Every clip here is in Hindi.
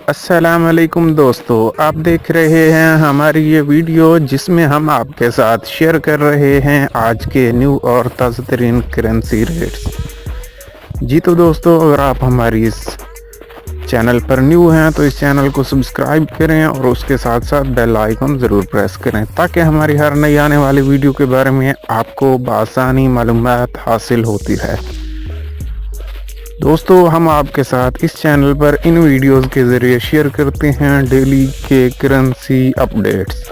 अस्सलाम वालेकुम दोस्तों, आप देख रहे हैं हमारी ये वीडियो जिसमें हम आपके साथ शेयर कर रहे हैं आज के न्यू और ताज़ा तरीन करेंसी रेट्स। जी तो दोस्तों, अगर आप हमारी इस चैनल पर न्यू हैं तो इस चैनल को सब्सक्राइब करें और उसके साथ साथ बेल आइकन ज़रूर प्रेस करें ताकि हमारी हर नई आने वाली वीडियो के बारे में आपको बआसानी मालूमात हासिल होती रहे। दोस्तों, हम आपके साथ इस चैनल पर इन वीडियोस के ज़रिए शेयर करते हैं डेली के करेंसी अपडेट्स।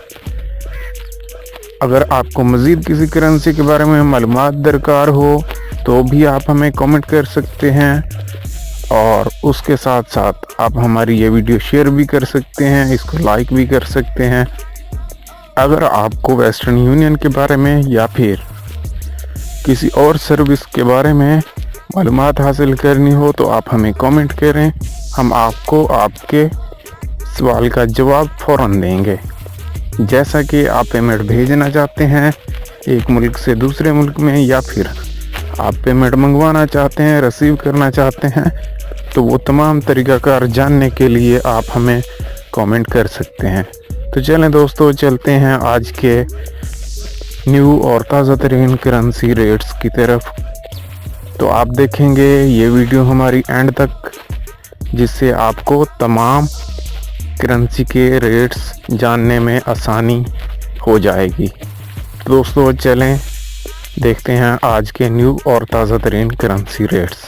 अगर आपको मज़ीद किसी करेंसी के बारे में मालूमात दरकार हो तो भी आप हमें कमेंट कर सकते हैं और उसके साथ साथ आप हमारी ये वीडियो शेयर भी कर सकते हैं, इसको लाइक भी कर सकते हैं। अगर आपको वेस्टर्न यूनियन के बारे में या फिर किसी और सर्विस के बारे में मालूमात हासिल करनी हो तो आप हमें कमेंट करें, हम आपको आपके सवाल का जवाब फ़ौरन देंगे। जैसा कि आप पेमेंट भेजना चाहते हैं एक मुल्क से दूसरे मुल्क में, या फिर आप पेमेंट मंगवाना चाहते हैं, रिसीव करना चाहते हैं, तो वो तमाम तरीक़ाकार जानने के लिए आप हमें कमेंट कर सकते हैं। तो चलें दोस्तों, चलते हैं आज के न्यू और ताज़ा तरीन करेंसी रेट्स की तरफ। तो आप देखेंगे ये वीडियो हमारी एंड तक, जिससे आपको तमाम करेंसी के रेट्स जानने में आसानी हो जाएगी। तो दोस्तों चलें देखते हैं आज के न्यू और ताज़ा तरीन करेंसी रेट्स।